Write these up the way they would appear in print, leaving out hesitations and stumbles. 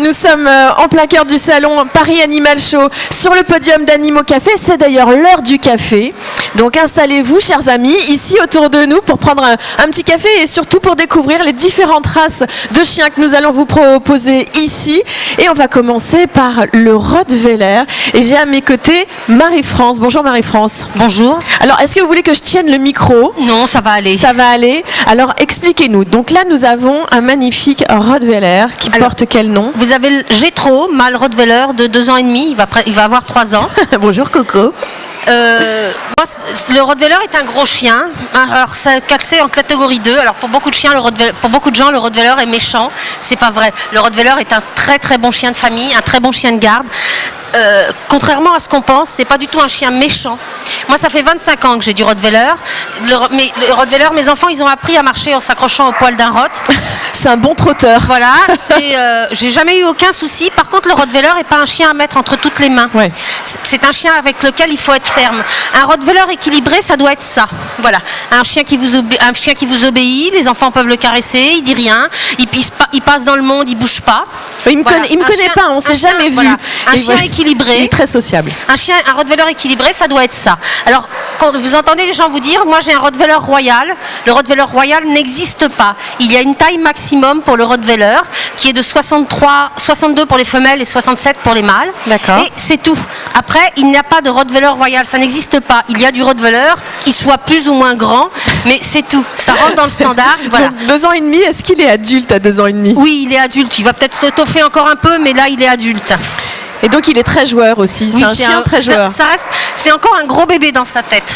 Nous sommes en plein cœur du salon Paris Animal Show, sur le podium d'Animaux Café. C'est d'ailleurs l'heure du café. Donc installez-vous, chers amis, ici autour de nous pour prendre un petit café et surtout pour découvrir les différentes races de chiens que nous allons vous proposer ici. Et on va commencer par le Rottweiler. Et j'ai à mes côtés Marie-France. Bonjour Marie-France. Bonjour. Alors, est-ce que vous voulez que je tienne le micro? Non, ça va aller. Ça va aller. Alors, expliquez-nous. Donc là, nous avons un magnifique Rottweiler qui porte quel nom? Vous avez le Gétro, mâle Rottweiler de 2 ans et demi. Il va avoir 3 ans. Bonjour Coco. Le Rottweiler est un gros chien. Alors, c'est classé en catégorie 2. Alors, pour beaucoup de chiens, pour beaucoup de gens, le Rottweiler est méchant. C'est pas vrai. Le Rottweiler est un très très bon chien de famille, un très bon chien de garde. Contrairement à ce qu'on pense, c'est pas du tout un chien méchant. Moi, ça fait 25 ans que j'ai du Rottweiler. Le Rottweiler, mes enfants, ils ont appris à marcher en s'accrochant au poil d'un Rott. C'est un bon trotteur. Voilà, j'ai jamais eu aucun souci. Par contre, le Rottweiler n'est pas un chien à mettre entre toutes les mains. Ouais. C'est un chien avec lequel il faut être ferme. Un Rottweiler équilibré, ça doit être ça. Voilà, un chien qui vous obéit. Les enfants peuvent le caresser, il dit rien. Il passe dans le monde, il bouge pas. Il me connaît pas, on s'est jamais vu. Voilà. Un chien équilibré. Il est très sociable. Un Rottweiler équilibré, ça doit être ça. Alors, quand vous entendez les gens vous dire, moi j'ai un Rottweiler royal, le Rottweiler royal n'existe pas. Il y a une taille maximum pour le Rottweiler qui est de 62 pour les femelles et 67 pour les mâles. D'accord. Et c'est tout. Après, il n'y a pas de Rottweiler royal, ça n'existe pas. Il y a du Rottweiler qui soit plus ou moins grand, mais c'est tout. Ça rentre dans le standard. Voilà. Donc, 2 ans et demi, est-ce qu'il est adulte à 2 ans et demi? Oui, il est adulte. Il va peut-être s'étoffer encore un peu, mais là, il est adulte. Et donc il est très joueur aussi, Oui, c'est un chien très joueur. C'est encore un gros bébé dans sa tête.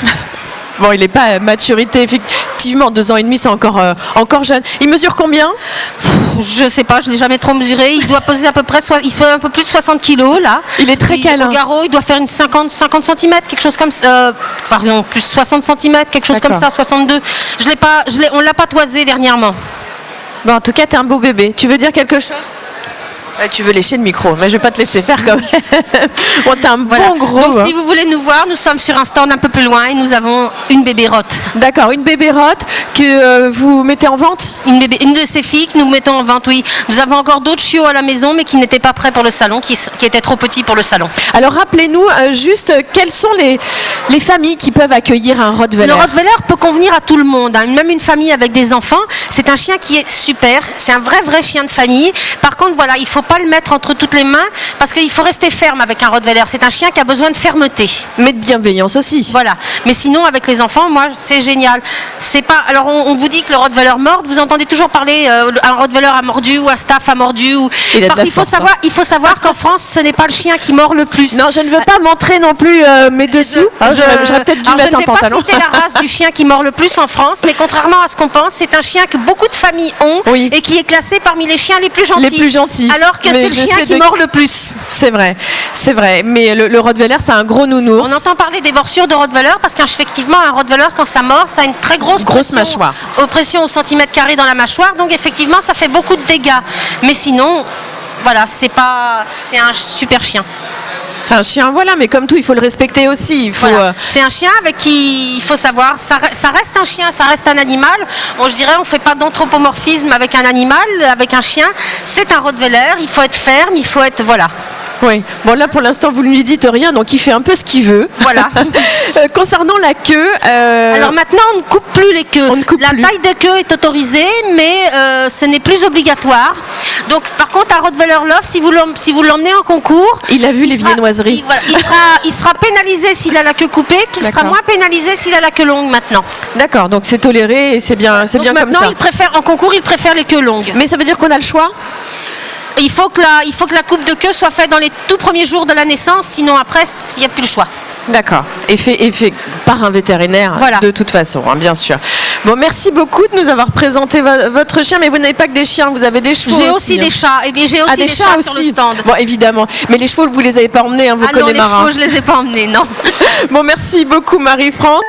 Bon, il n'est pas à maturité, effectivement, 2 ans et demi, c'est encore jeune. Il mesure combien? Je sais pas, je ne l'ai jamais trop mesuré. Il doit peser à peu près, il fait un peu plus de 60 kilos là. Il est très câlin. Au garrot, il doit faire une 50 cm, quelque chose comme ça. Pardon, plus 60 cm, quelque chose comme ça, 62. On l'a pas toisé dernièrement. Bon, en tout cas, t'es un beau bébé. Tu veux dire quelque chose? Tu veux lécher le micro, mais je vais pas te laisser faire quand même. Bon, t'es un bon gros. Donc, si vous voulez nous voir, nous sommes sur un stand un peu plus loin et nous avons une bébé Rott. D'accord, une bébé Rott que vous mettez en vente? Une de ces filles que nous mettons en vente, oui. Nous avons encore d'autres chiots à la maison, mais qui n'étaient pas prêts pour le salon, qui étaient trop petits pour le salon. Alors, rappelez-nous juste quelles sont les familles qui peuvent accueillir un Rottweiler. Le Rottweiler peut convenir à tout le monde, hein. Même une famille avec des enfants. C'est un chien qui est super. C'est un vrai chien de famille. Par contre, voilà, il faut pas le mettre entre toutes les mains parce qu'il faut rester ferme avec un Rottweiler. C'est un chien qui a besoin de fermeté. Mais de bienveillance aussi. Voilà. Mais sinon, avec les enfants, moi, c'est génial. C'est pas. Alors, on vous dit que le Rottweiler mord. Vous entendez toujours parler un Rottweiler a mordu ou un Staff a mordu. Il faut savoir qu'en France, ce n'est pas le chien qui mord le plus. Non, je ne veux pas montrer non plus mes dessous. J'aurais peut-être dû mettre un pantalon. Je ne vais pas citer la race du chien qui mord le plus en France, mais contrairement à ce qu'on pense, c'est un chien que beaucoup de familles ont et qui est classé parmi les chiens les plus gentils. Les plus gentils. Alors que c'est le chien qui mord le plus. C'est vrai. Mais le Rottweiler, c'est un gros nounours. On entend parler des morsures de Rottweiler parce qu'effectivement, un Rottweiler, quand ça mord, ça a une très grosse mâchoire. Pression au centimètre carré dans la mâchoire. Donc effectivement, ça fait beaucoup de dégâts. Mais sinon, voilà, c'est un super chien. C'est un chien, voilà, mais comme tout, il faut le respecter aussi. Voilà. C'est un chien avec qui il faut savoir, ça reste un chien, ça reste un animal. Bon, je dirais, on ne fait pas d'anthropomorphisme avec un animal, avec un chien. C'est un Rottweiler, il faut être ferme, il faut être, voilà. Oui, bon là pour l'instant vous ne lui dites rien, donc il fait un peu ce qu'il veut. Voilà. Concernant la queue... Alors maintenant on ne coupe plus les queues. Taille de queue est autorisée, mais ce n'est plus obligatoire. Donc par contre un Rottweiler Love, si vous l'emmenez en concours... Il a vu les viennoiseries. Il sera pénalisé s'il a la queue coupée, qu'il sera moins pénalisé s'il a la queue longue maintenant. D'accord, donc c'est toléré et c'est bien comme ça. Maintenant en concours il préfère les queues longues. Mais ça veut dire qu'on a le choix? Il faut que la coupe de queue soit faite dans les tout premiers jours de la naissance, sinon après, il n'y a plus le choix. D'accord. Et fait par un vétérinaire, voilà. De toute façon, hein, bien sûr. Bon, merci beaucoup de nous avoir présenté votre chien, mais vous n'avez pas que des chiens, vous avez des chevaux. J'ai aussi des chats, et bien j'ai aussi des chats sur le stand. Bon, évidemment. Mais les chevaux, vous ne les avez pas emmenés, hein, vous connaissez Marin. Les chevaux, je ne les ai pas emmenés, non. Bon, merci beaucoup Marie-France.